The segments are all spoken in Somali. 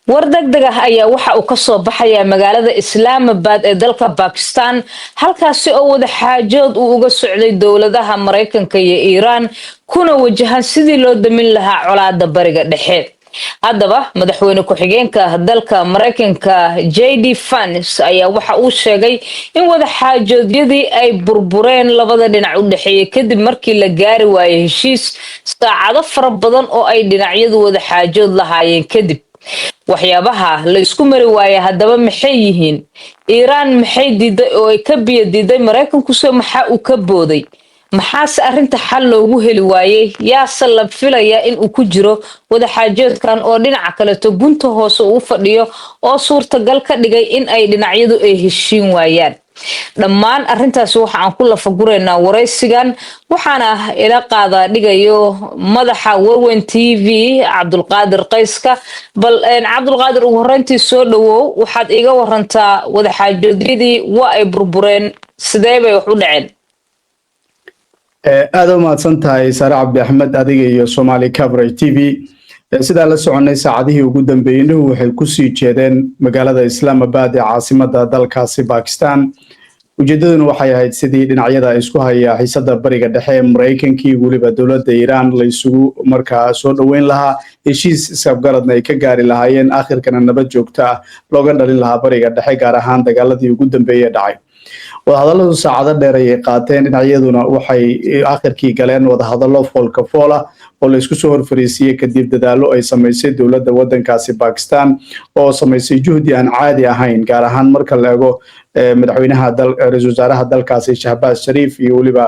war degdeg ah ayaa waxa uu ka soo baxaya magaalada Islamabad ee dalka Pakistan halkaasi oo wada xaajood uu uga socday dowladaha Mareykanka iyo Iran kuna wajahan sidii loo damin lahaa colaadda bariga dhexe. haddaba madaxweyne ku-xigeenka dalka Mareykanka JD Vance ayaa waxa uu sheegay in wada xaajoodyadii ay burbureen labada dhinac u dhaxeeyay kadib markii la gaari waayay heshiis saacado fara badan oo ay dhinacyadu wada xaajood lahaayeen kadib. waxyaabaha la isku mari waayay haddaba maxay yihiin? Iran maxay diiday oo ay ka biyo diiday Mareykanku soo maxaa uu ka booday? maxaase arrinta xal loogu heli waayay? yaase la filaya in uu ku jiro wada xaajoodkan oo dhinaca kaleeto gunta hoose uu fadhiyo oo suurtagal ka dhigay in ay dhinacyadu ay heshiin waayaan. dhammaan arrintaasi waxa aan ku lafaguraynaa waraysigan waxaana ila qaada dhigayo madaxa Warwen TV Cabdulqaadir Qayska. bal Cabdulqaadir ugu horreyntii soo dhawow waxaad iga warantaa wada xaajoodyadii waa ay burbureen sidee bay wax u dhaceen? aad u mahadsan tahay Sare Cabdi Axmed adiga iyo Somali Coverage TV. sida la soconay saacadihii ugu dambeeyay waxay ku sii jeedeen magaalada Islamabad ee caasimadda dalkaasi Pakistan. ujeedaduna waxay ahayd sidii dhinacyada isku haya xiisada bariga dhexe Mareykanka iyo waliba dowladda Iran la isugu markaa soo dhaweyn lahaa heshiis isafgaradna ay ka gaari lahaayeen aakhirkana nabad joogto ah looga dhalin lahaa bariga dhexe gaar ahaan dagaaladii ugu dambeeyay dhacay. wadahadalladu saacado dheer ay qaateen dhinacyaduna waxay aakhirkii galeen wadahadallo foolka foola oo la isku soo horfariisiyay kadib dadaallo ay samaysay dowladda waddankaasi Pakistan oo samaysay juhdi aan caadi ahayn gaar ahaan marka la eego madaxweynaha ra'iisul wasaaraha dalkaasi Shahbaz Sharif iyo waliba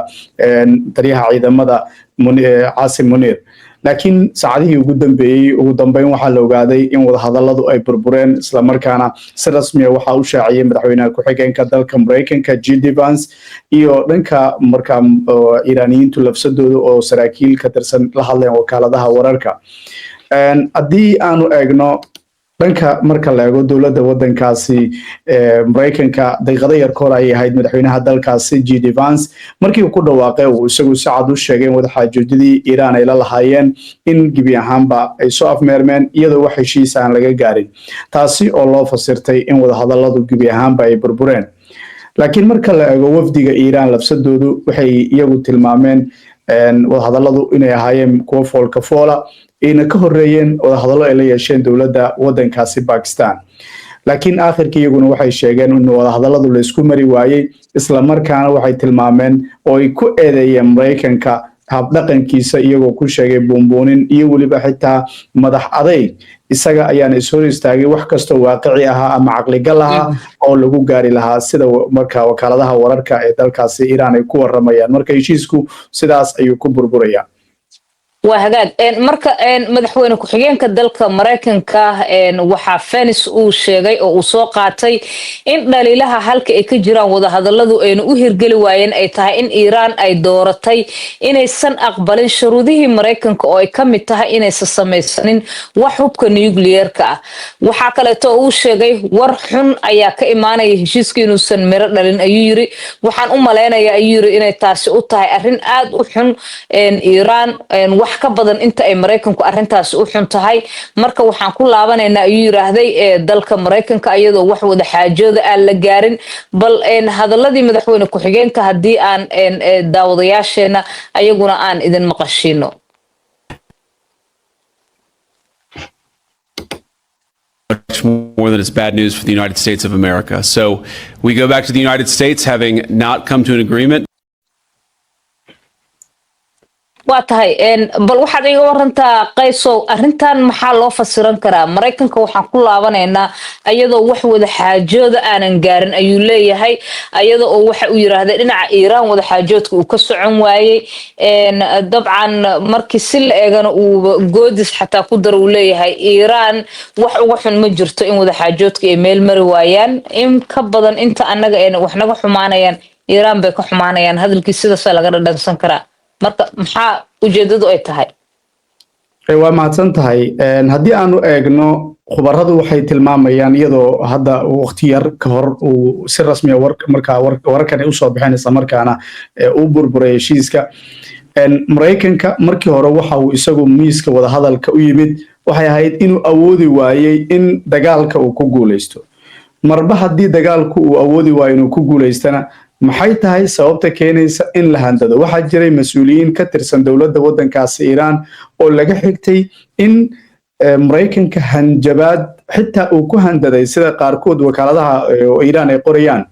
taliyaha ciidamada Asim Munir. laakiin saacadihii ugu dambeeyay waxaa la ogaaday in wadahadalladu ay burbureen isla markaana si rasmi ah waxa uu shaaciyay madaxweynaha ku-xigeenka dalka Mareykanka JD Vance iyo dhanka markaa Iiraaniyiintu lafsadooda oo saraakiil ka tirsan la hadleen wakaaladaha wararka. haddii aanu eegno dhanka marka la eego dowladda waddankaasi Mareykanka daqiiqado yar ka hor ay ahayd madaxweynaha dalkaasi JD Vance markii uu ku dhawaaqay uu isagu si cad u sheegay in wada xaajoodidii Iran ay la lahaayeen in gebi ahaanba ay soo afmeermeen iyadoo wax heshiis aan laga gaarin taasi oo loo fasirtay in wada hadalladu gebi ahaanba ay burbureen. laakiin marka la eego wafdiga Iran lafsadoodu waxay iyagu tilmaameen wada hadalladu inay ahaayeen kuwo foolka foola ayna ka horeeyeen wadahadallo ay la yeesheen dowladda waddankaasi Pakistan. laakiin aakhirkii iyaguna waxay sheegeen in wadahadalladu la isku mari waayay isla markaana waxay tilmaameen oo ay ku eedeeyeen Mareykanka habdhaqankiisa iyagoo ku sheegay buunbuunin iyo waliba xitaa madax adayg isaga ayaana ishor istaagay wax kastoo waaqici ahaa ama caqligal ahaa oo lagu gaari lahaa sida markaa wakaaladaha wararka ee dalkaasi Iran ay ku waramayaan. marka heshiisku sidaas ayuu ku burburaya. waa hagaag marka madaxweyne ku-xigeenka dalka Mareykanka waxa Vance uu sheegay oo uu soo qaatay in dhaliilaha halka ay ka jiraan wada hadalladu ayna u hirgeli waayeen ay tahay in Iran ay dooratay inaysan aqbalin shuruudihii Mareykanka oo ay ka mid tahay inaysan samaysanin wax hubka nuclear-ka ah. waxa kale oo uu sheegay war xun ayaa ka imaanaya heshiiska inuusan miro dhalin ayuu yiri. waxaan u maleynayaa ayuu yiri inay taasi u tahay arrin aad u xun Iran wax ka badan inta ay Mareykanku arrintaas u xun tahay. marka waxaan ku laabanaynaa ayuu yiraahday dalka Mareykanka iyadoo wax wada xaajooda aan la gaarin. bal hadalladii madaxweyne ku-xigeenka haddii aan daawadayaasheena ayaguna aan idin maqashiino. Much more than it's bad news for the United States of America. So we go back to the United States having not come to an agreement. waa tahay bal waxaad iga warantaa Qaysow arrintan maxaa loo fasiran karaa? Mareykanka waxaan ku laabanaynaa iyadoo wax wada xaajooda aanan gaarin ayuu leeyahay iyadoo oo waxa uu yiraahday dhinaca Iran wada xaajoodka uu ka socon waayay dabcan markii si la eegana uu goodis xataa ku dar uu leeyahay Iran wax uga xun ma jirto in wada xaajoodka ay meel mari waayaan in ka badan inta annaga wax naga xumaanayaan Iran bay ka xumaanayaan. hadalkii sidaas laga dhadhansan karaa. marka maxaa ujeedadu ay tahay? waa mahadsan tahay. haddii aanu eegno khubaradu waxay tilmaamayaan iyadoo hadda waqti yar ka hor uu si rasmi ah wararkan u soo bixinaysa markaana uu burburay heshiiska Mareykanka markii hore waxa uu isagu miiska wada hadalka u yimid waxay ahayd inuu awoodi waayey in dagaalka uu ku guulaysto marba haddii dagaalku uu awoodi waayo inuu ku guulaystana maxay tahay sababta keenaysa in la handado waxaa jiray mas-uuliyiin ka tirsan dowladda waddankaasi Iiraan oo laga xigtay in Mareykanka hanjabaad xitaa uu ku handaday sida qaarkood wakaaladaha Iiraan ay qorayaan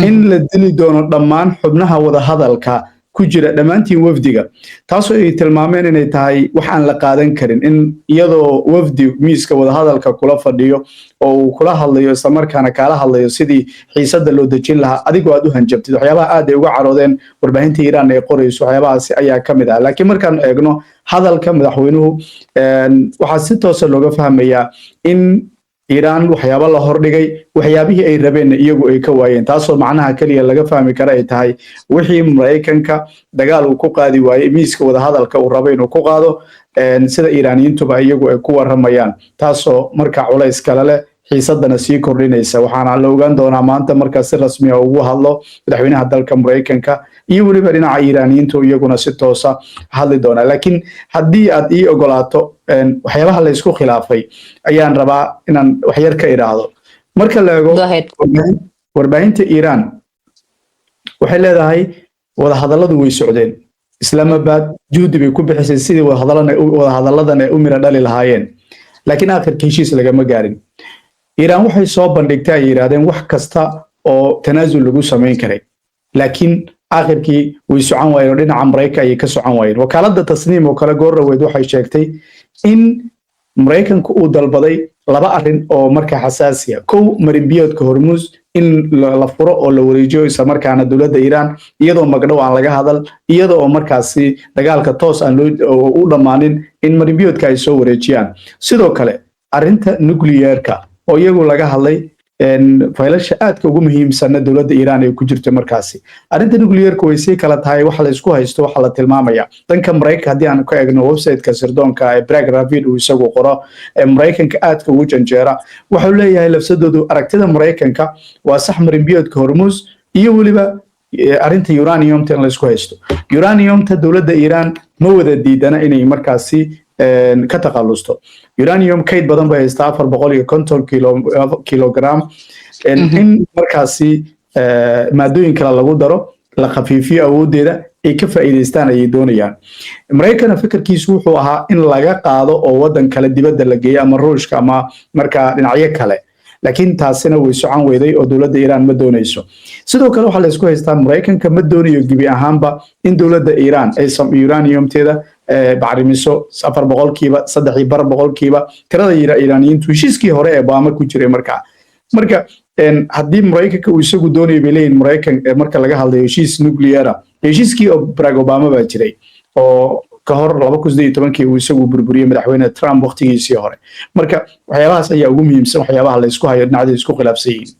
in la dili doono dhammaan xubnaha wada hadalka ku jira dhammaantiin wafdiga taasoo ay tilmaameen inay tahay wax aan la qaadan karin in iyadoo wafdi miiska wada hadalka kula fadhiyo oo uu kula hadlayo isla markaana kala hadlayo sidii xiisada loo dejin lahaa adigoo aad u hanjabtid waxyaabaha aad ay uga caroodeen warbaahinta Iiraan ay qorayso waxyaabahaasi ayaa kamid ah laakiin markaan eegno hadalka madaxweynuhu waxaa si toos ah looga fahmayaa in Iiraan waxyaabo la hordhigay waxyaabihii ay rabeen iyagu ay ka waayeen taasoo macnaha kaliya laga fahmi kara ay tahay wixii Mareykanka dagaal uu ku qaadi waayay miiska wada hadalka uu rabo inuu ku qaado sida Iiraaniyiintuba iyagu ay ku waramayaan taasoo marka culays kale leh xiisadana sii kordhinaysa waxaana la ogaan doonaa maanta marka si rasmi ah ugu hadlo madaxweynaha dalka Mareykanka iyo waliba dhinaca Iiraaniyiintu iyaguna si toos ah hadli doona laakiin haddii aad ii ogolaato waxyaabaha la isku khilaafay ayaan rabaa inaan wax yar ka iraahdo marka la eego warbaahinta Iiraan waxay leedahay wada hadalladu way socdeen Islamabad juhdi bay ku bixisay sidii wada hadalladan ay u mira dhali lahaayeen laakiin aakhirka heshiis lagama gaarin Iiraan waxay soo bandhigtay ay yiraahdeen wax kasta oo tanaasul lagu sameyn karay laakiin aakhirkii way socon waayeen dhinaca Mareykanka ay ka socon waayeen wakaaladda Tasniim oo kala goorraweed waxay sheegtay in Mareykanku uu dalbaday laba arrin oo markaa xasaasi ah kow marinbiyoodka Hormuz in la furo oo la wareejiyo isla markaana dowladda Iiraan iyadoo magdhow aan laga hadal iyadoo markaasi dagaalka toos aan u dhamaanin in marinbiyoodka ay soo wareejiyaan sidoo kale arrinta nuclear-ka oo iyagu laga hadlay faylasha aadka ugu muhiimsan dowladda Iiraan ay ku jirto markaasi arrinta nuclear-ka way si kala tahay waxa la isku haysto waxa la tilmaamaya danka Mareykanka hadii aan ka eegno website-ka sirdoonka ee Bragg Ravid uu isagu qoro Mareykanka aadka ugu janjeera wuxuu leeyahay lafsadoodu aragtida Mareykanka waa sax marinbiyoodka Hormuz iyo waliba arrinta uranium-ta la isku haysto uranium-ta dowladda Iiraan ma wada diidana inay markaasi ka taqalusto uranium kayd badan bay haystaa 450 kilogram in markaasi maadooyin kale lagu daro la khafiifiyo awoodeeda ay ka faa'iideystaan ay doonayaan Mareykanka fikirkiisu wuxuu ahaa in laga qaado oo wadan kale dibadda la geeyo ama Ruushka ama marka dhinacyo kale laakiin taasina way socon weyday oo dowladda Iiraan ma doonayso sidoo kale waxa la isku haystaa Mareykanka ma doonayo gibi ahaanba in dowladda Iiraan ay uranium-teeda bacrimiso 4%kiiba 3% tirada Iiraaniyiintu heshiiskii hore ee Obama ku jiray marka haddii Mareykanka uu isagu doonayo bilayn Mareykanka marka laga hadlayo heshiis nuclear heshiiskii Barack Obama baa jiray oo ka hor 2018 uu isagu burburiyay madaxweyne Trump waqtigiisii hore marka waxyaabahaas ayaa ugu muhiimsan waxyaabaha la isku hayo dhinacyada isku khilaafsan yihiin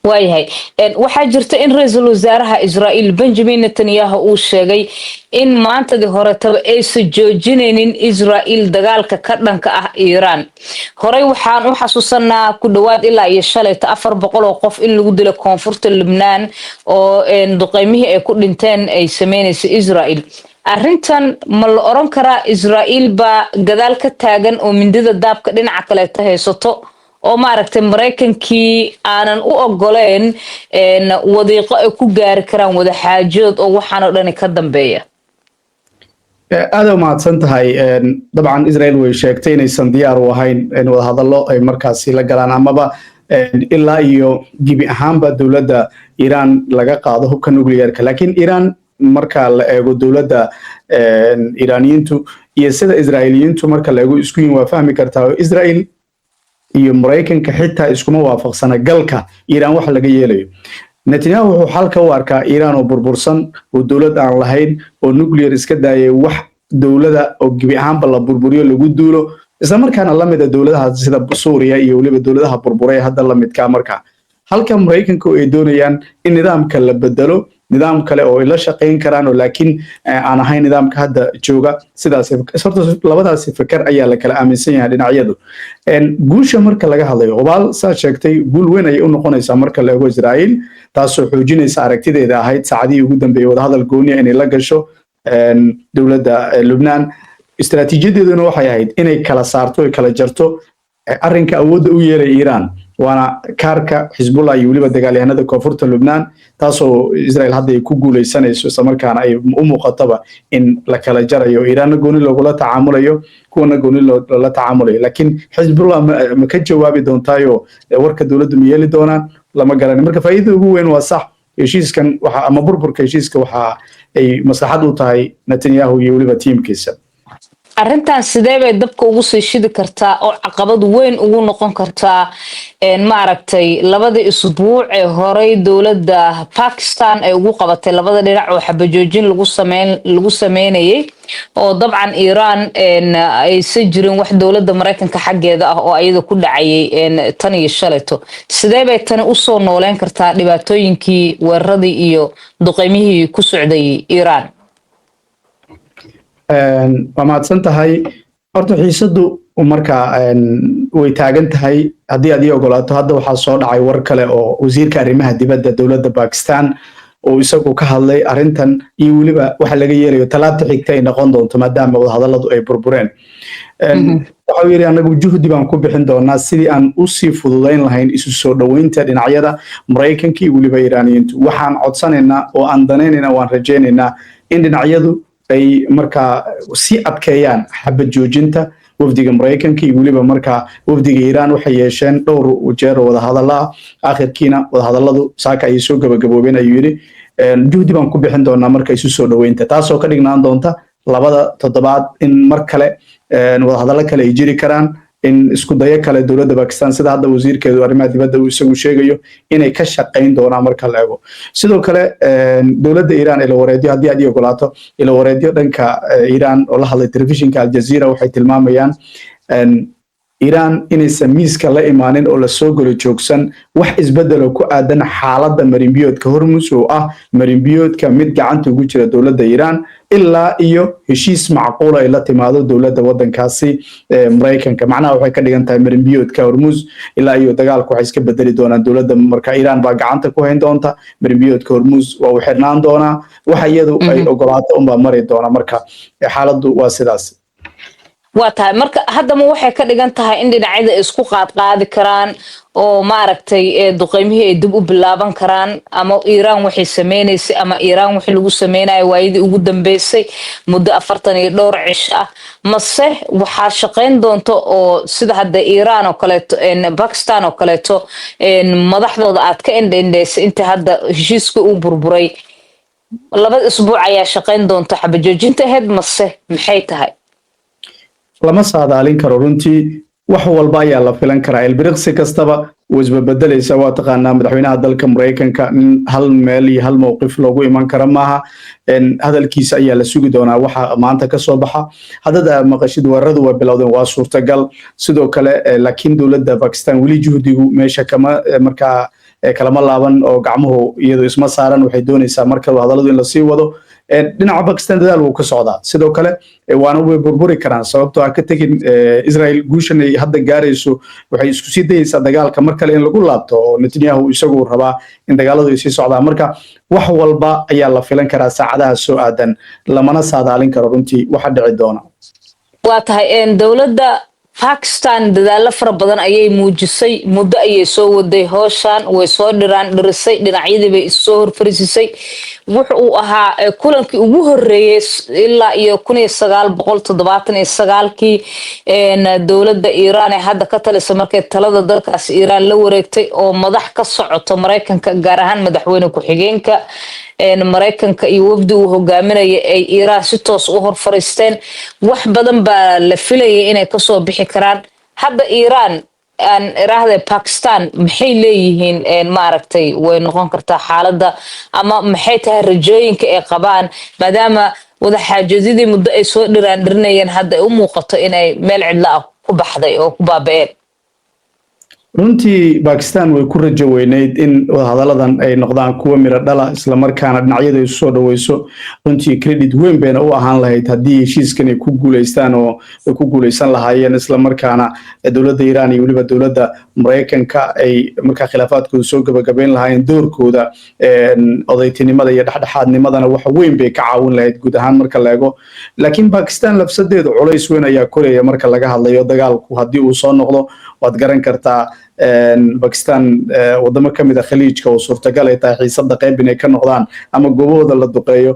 waayahay waxaa jirta in ra'iisul wasaaraha Israa'iil Benjamin Netanyahu uu sheegay in maantadii horetaba aysan joojinaynin Israa'iil dagaalka ka dhanka ah Iiraan horey waxaan u xasuusanaa ku dhawaad ilaa iyo shalay 400 oo qof in lagu dilo koonfurta Lebanon oo duqeymihii ay ku dhinteen ay sameynayso Israa'iil arrintan ma la oran karaa Israa'iil baa gadaal ka taagan oo mindida daabka dhinaca kale ta haysato oo maaragtay Mareykankii aanan u ogoleen wadiiqo ay ku gaari karaan wada xaajood oo waxaan oo dhan ka dambeeya aad u mahadsan tahay dabcan Israa'iil way sheegtay inaysan diyaar u ahayn in wada hadallo ay markaasi la galaan amaba ilaa iyo gibi ahaanba dowladda Iiraan laga qaado hubka nuclear-ka laakiin Iiraan marka la eego dowladda Iiraaniyiintu iyo sida Israa'iiliyiintu marka la eego isku waa fahmi kartaa Israa'iil iyo Mareykanka xitaa iskuma waafaqsana galka Iiraan wax laga yeelayo Netanyahu wuxuu xalka u arkaa Iiraan oo burbursan oo dowlad aan lahayn oo nuclear iska daayay wax dowladda oo gibi ahaanba la burburiyo lagu duulo isla markaana la mid ah dowladaha sida Suuriya iyo waliba dowladaha burburay hadda la midka marka halka Mareykanka ay doonayaan in nidaamka la bedelo nidaam kale oo ay la shaqeyn karaan oo laakiin aan ahayn nidaamka hadda jooga sidaas horta labadaas fikir ayaa la kala aaminsan yahay dhinacyadu guusha marka laga hadlayo obaal saa sheegtay guul weyn ay u noqonaysaa marka la eego Israa'iil taasoo xoojinaysa aragtideeda ahayd saacadii ugu dambeeyay wada hadal gooni inay la gasho dowladda Lebanon istaraatiijiyadeeduna waxay ahayd inay kala saarto ay kala jarto arrinka awoodda u yeelay Iiraan waana kaarka Xisbullah iyo waliba dagaalyahanada koonfurta Lubnaan taasoo Israel hadda ay ku guuleysanayso isla markaana ay u muuqataba in la kala jarayo Iiraan gooni lagula tacaamulayo kuwana gooni loola tacaamulayo laakiin Xisbullah ma ka jawaabi doontaayo warka dawladdu ma yeeli doonaan lama garanay marka faa'iidada ugu weyn waa sax heshiiskan waxa ama burburka heshiiska waxa ay maslaxad u tahay Netanyahu iyo waliba tiimkiisa arrintan sidee bay dabka ugu sii shidi kartaa oo caqabad weyn ugu noqon kartaa maaragtay labada isbuuc ee horay dowladda Pakistan ay ugu qabatay labada dhinac oo xabajoojin lagu sameynayay oo dabcan Iran ay si jirin wax dowladda Mareykanka xaggeeda ah oo ayada ku dhacayay tan iyo shalayto sidee bay tan u soo nooleen kartaa dhibaatooyinkii weeraradii iyo duqeymihii ku socday Iran waa mahadsan tahay horta xiisadu marka way taagan tahay haddii aad ii ogolaato hadda waxaa soo dhacay war kale oo wasiirka arrimaha dibadda dowladda Pakistan oo isagu ka hadlay arrintan iyo waliba waxa laga yeelayo talaabta xigta ay noqon doonto maadaama wadahadalladu ay burbureen waxa yiri anagu juhdi baan ku bixin doonaa sidii aan u sii fududeyn lahayn isu soo dhaweynta dhinacyada Mareykanka iyo waliba Iiraaniyiintu waxaan codsanaynaa oo aan danaynaynaa waan rajaynaynaa in dhinacyadu ay markaa si adkeeyaan xabad joojinta wafdiga Mareykanka iyo waliba markaa wafdiga Iiraan waxay yeesheen dhowr jeer wada hadalla aakhirkiina wada hadalladu saaka ay soo gabagaboobeen ayuu yiri juhdi baan ku bixin doonaa marka isu soo dhaweynta taasoo ka dhignaan doonta labada toddobaad in mar kale wada hadallo kale ay jiri karaan in isku dayo kale dowladda Pakistan sida hadda wasiirkeedu arrimaha dibadda uu isagu sheegayo inay ka shaqeyn doonaan marka la eego sidoo kale dowladda Iran ila wareediyo haddii aad ogolaato ila wareediyo dhanka Iran oo la hadlay telefishinka Al Jazeera waxay tilmaamayaan Iran inaysan miiska la imaanin oo la soo galo joogsan wax isbedel ku aadan xaaladda marinbiyoodka Hormuz oo ah marinbiyoodka mid gacanta ugu jira dowladda Iran ilaa iyo heshiis macquul ay la timaado dowladda wadankaasi Mareykanka macnaha waxay ka dhigan tahay marinbiyoodka Hormuz ilaa iyo dagaalku waxay iska bedeli doonaan dowladda marka Iran baa gacanta ku hayn doonta marinbiyoodka Hormuz waa u xirnaan doona waxa iyadu ay ogolaato uma mari doona marka xaaladdu waa sidaas waa tahay marka haddama waxay ka dhigan tahay in dhinacyada isku qaadi karaan oo maaragtay duqeymihii ay dib u bilaaban karaan ama Iran waxay sameeynaysaa ama Iran wixii lagu sameeyay waayidii ugu dambeysay muddo 40 iyo dhowr cish ah mase waxa shaqeyn doonto oo sida hadda Iran oo kaleeto Pakistan oo kaleeto madaxdooda aad ka indheysay inta hadda heshiiska uu burburay laba isbuuc ayaa shaqeyn doonto xabajoojinta heed mase maxay tahay lama saadaalin karo runtii wax walba ayaa la filan karaa ilbiriqsi kastaba wasba bedelaysa waa taqaanaa madaxweynaha dalka Mareykanka hal meel iyo hal mowqif loogu iman kara maaha hadalkiisa ayaa la sugi doonaa waxa maanta ka soo baxa hadda maqashid waradu waa bilowdeen waa suurtagal sidoo kale laakiin dowladda Pakistan wali juhdigu meesha kama markaa kalama laaban oo gacmuhu iyadoo isma saaran waxay doonaysaa marka hadalladu in la sii wado dhinaca Pakistan dadaal uu ka socdaa sidoo kale waana way burburi karaan sababtoo ah ka tagin Israel guushan ay hadda gaarayso waxay isku sii dayaysaa dagaalka mar kale in lagu laabto oo Netanyahu isagu rabaa in dagaaladu ay sii socdaan marka wax walba ayaa la filan karaa saacadaha soo aadan lamana saadaalin karo runtii waxa dhici doona waa tahay dowladda Pakistan dadaal fara badan ayay muujisay muddo ayay soo waday hooshan way soo dhirisay dhinacyadii bay soo horfarisay wuxuu ahaa kulankii ugu horeeyay ilaa iyo 1979kii dowladda Iran ee hadda ka talisay markay talada dalkaas Iran la wareegtay oo madax ka socoto Mareykanka gaar ahaan madaxweyne ku xigeenka Mareykanka iyo wafdi uu hogaaminayay ay Iran si toos u horfaristeen wax badan baa la filayay inay ka soo bixi karaan hadda Iran aan iraahday Pakistan maxay leeyihiin maaragtay way noqon kartaa xaaladda ama maxay tahay rajooyinka ay qabaan maadaama wada xaajadidii muddo ay soo dhiranayeen hadda u muuqato inay meel cidla ah ku baxday oo ku baaba'een runtii Pakistan way ku rajo weyneyd in wadahadalladan ay noqdaan kuwa miro dhala isla markaana dhinacyada ay soo dhaweyso runtii credit weyn bayna u ahaan lahayd haddii heshiiskan ay ku guuleystaan oo ay ku guuleysan lahaayeen isla markaana dowladda Iran iyo waliba dowladda Mareykanka ay markaa khilaafaadkooda soo gabagabeyn lahaayeen doorkooda odaytinimada iyo dhexdhexaadnimadana wax weyn bay ka caawin lahayd guud ahaan marka la eego laakiin Pakistan lafsadeedu culays weyn ayaa koraya marka laga hadlayo dagaalku haddii uu soo noqdo waad garan kartaa Pakistan wadamo kamid ah khaliijka oo suurtagal ay tahay xiisada qayb inay ka noqdaan ama goobahooda la duqeeyo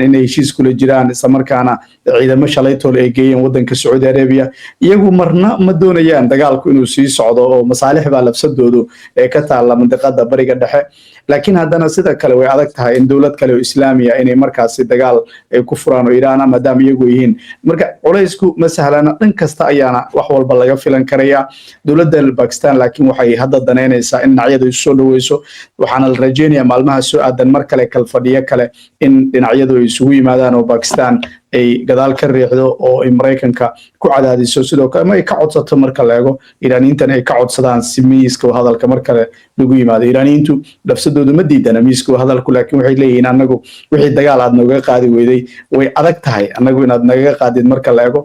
inay heshiis kula jiraan isla markaana ciidamo shalaytool ay geeyeen wadanka Saudi Arabia iyagu marna ma doonayaan dagaalku inuu sii socdo oo masaalix baa lafsadoodu ee ka taala mandiqada bariga dhexe laakiin haddana sida kale way adag tahay in dowlad kale oo islaamiya inay markaasi dagaal ay ku furaan oo Iran maadaama iyagu yihiin marka culaysku ma sahlana dhan kasta ayaana wax walba laga filan karaya dowladda Pakistan laakiin waxay hadda daneynaysaa in dhinacyadu ay soo dhaweyso waxaana la rajeynayaa maalmaha soo aadan mar kale kalfadhiyo kale in dhinacyadu ay isugu yimaadaan oo Pakistan ay gadaal ka riixdo oo ay Mareykanka ku cadaadiso sidoo kale ay ka codsato marka la eego Iraaniyiintan ay ka codsadaan si miiska hadalka mar kale lagu yimaado Iraaniyiintu lafsadoodu ma diidana miiska hadalku laakiin waxay leeyihiin anagu wixii dagaal aad nooga qaadi weyday way adag tahay anagu inaad naga qaadid marka la eego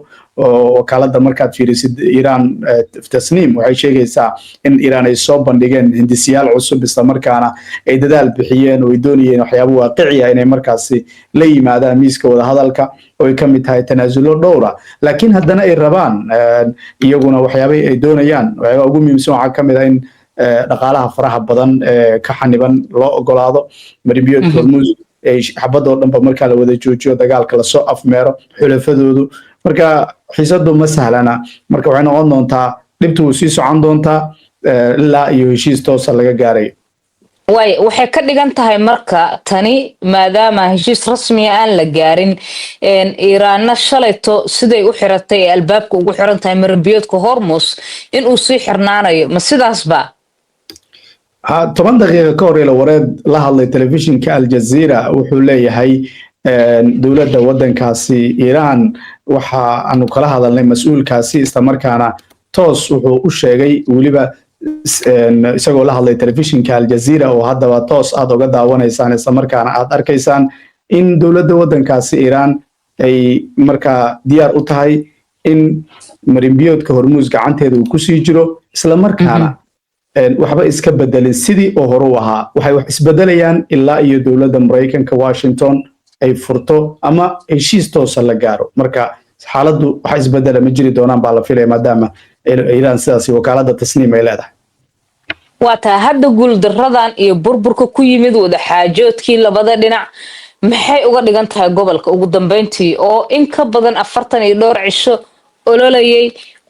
wakaalada markaad fiirisid Iran tasniim waxay sheegaysaa in Iran ay soo bandhigeen hindisiyaal cusub isla markaana ay dadaal bixiyeen oo ay doonayeen waxyaabo waaqici ah inay markaasi la yimaadaan miiska wada hadalka oo ay kamid tahay tanaasulo dhowr ah laakiin haddana ay rabaan iyaguna waxyaabo ay doonayaan waxyaabo ugu muhiimsan waxa kamid ah in dhaqaalaha faraha badan ka xaniban loo ogolaado maribiyood hormuus ay xabadoo dhanba marka la wada joojiyo dagaalka la soo afmeero xulafadoodu marka xiisadu ma sahlana marka waxay noqon doontaa dhibtu sii socon doontaa ilaa iyo heshiis toos laga gaaray waxay ka dhigan tahay marka tani maadaama heshiis rasmi aan la gaarin Iiraanna shalayto siday u xiratay albaabka ugu xiran tahay marbiyoodka Hormuz in uu sii xirnaanayo ma sidaasba 10 daqiiqo ka hor wareed la hadlay telefishinka Al Jazeera wuxuu leeyahay dowladda wadankaasi Iran waxa aanu kala hadalnay mas'uulkaasi isla markaana toos wuxuu u sheegay waliba isagoo la hadlay telefishinka Al Jazeera oo haddaba toos aad uga daawanaysaan isla markaana aad arkaysaan in dowladda wadankaasi Iran ay markaa diyaar u tahay in marinbiyoodka Hormuz gacanteeda uu ku sii jiro isla markaana waxba iska bedelin sidii oo hore u ahaa waxay wax isbedelayaan ilaa iyo dowladda Mareykanka Washington ay furto ama heshiis toos la gaaro marka xaaladdu waxa isbedela ma jiri doonaan baa la filayaa maadaama Iran sidaas wakaalada tasniim ay leedahay waata hadda guuldaradan iyo burburka ku yimid wada xaajoodkii labada dhinac maxay uga dhigan tahay gobolka ugu dambeyntii oo in ka badan 40 iyo dhowr cisho ololayay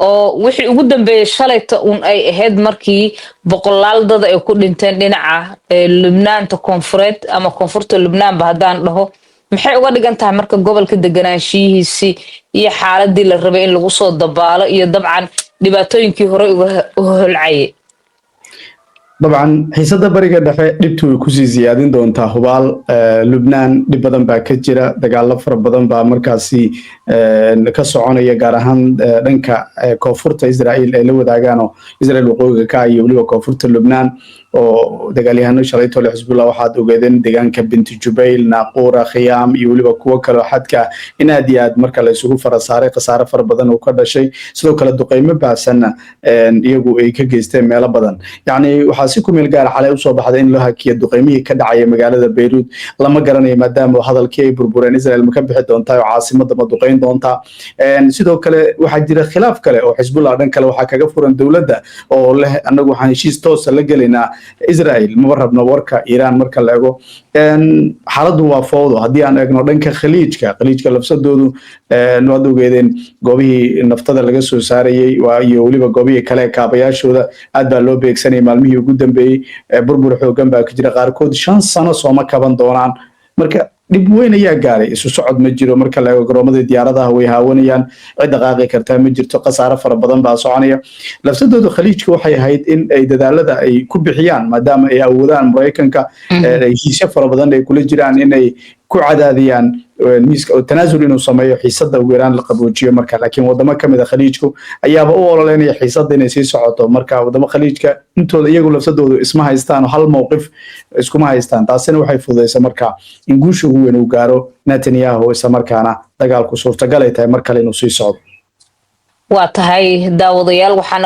oo wixii ugu dambeeyay shalayta ay ahayd markii boqolaal dad ay ku dhinteen dhinaca Lubnaanta koonfureed ama koonfurta Lubnaan ba hadaan dhaho maxay uga dhigan tahay marka gobolka deganaanshihiisi iyo xaaladii la rabay in lagu soo dabaalo iyo dabcan dhibaatooyinkii hore uga holcayay dabcan xiisada bariga dhexe dhibtu way ku sii ziyaadin doontaa hubaal Lubnaan dhib badan baa ka jira dagaalo fara badan baa markaasi ka soconaya gaar ahaan dhanka koonfurta Israa'iil ay la wadaagaan oo Israa'iil waqooyiga ka iyo waliba koonfurta Lubnaan oo dagaalyahano shalayto leh Hezbollah waxaad ogeedeen deegaanka Bint Jubayl Naqura Khiyam iyo waliba kuwa kale xadka in aad iyo aad marka la isugu farasaaray khasaare fara badan oo ka dhashay sidoo kale duqeymo baasana iyagu ay ka geysteen meelo badan yani waxa si ku meel gaar xalay u soo baxday in loo hakiyo duqeymihii ka dhacay magaalada Beirut lama garanayo maadaama hadalkii ay burbureen Israa'iil ma ka bixi doontaa oo caasimada ma duqeyn doontaa sidoo kale waxa jira khilaaf kale oo Hezbollah dhan kale waxa kaga furan dawladda oo leh anagu waxaan heshiis toos la galeynaa Israa'iil ma rabno warka Iran marka la eego xaaladdu waa fowdo haddii aan eegno dhanka khaliijka lafsadoodu waad ogeedeen goobihii naftada laga soo saarayay iyo waliba goobihii kale kaabayaashooda aad baa loo beegsanay maalmihii ugu dambeeyay burbur xoogan baa ka jira qaarkood 5 sano sooma kaban doonaan marka dib weyn ayaa gaaray isu socod ma jiro marka la eego garoomada diyaaradaha way haawanayaan cid dhaqaaqi kartaa ma jirto qasaare fara badan baa soconaya lafsadooda khaliijka waxay ahayd in ay dadaalada ay ku bixiyaan maadaama ay awoodaan Mareykanka heshiisyo fara badan ay kula jiraan in ay ku cadaadiyaan miiska oo tanaasul inuu sameeyo xiisadda ugu yaraan la qaboojiyo marka laakiin wadamo ka mid ah khaliijku ayaaba u ololeynaya xiisadda inay sii socoto marka wadamo khaliijka intooda iyagu lafsadoodu isma haystaan hal mowqif iskuma haystaan taasina waxay fududeysaa marka in guusha ugu weyn uu gaaro Netanyahu isla markaana dagaalku suurtagal ay tahay mar kale inuu sii socdo waa tahay daawadayaal waxaan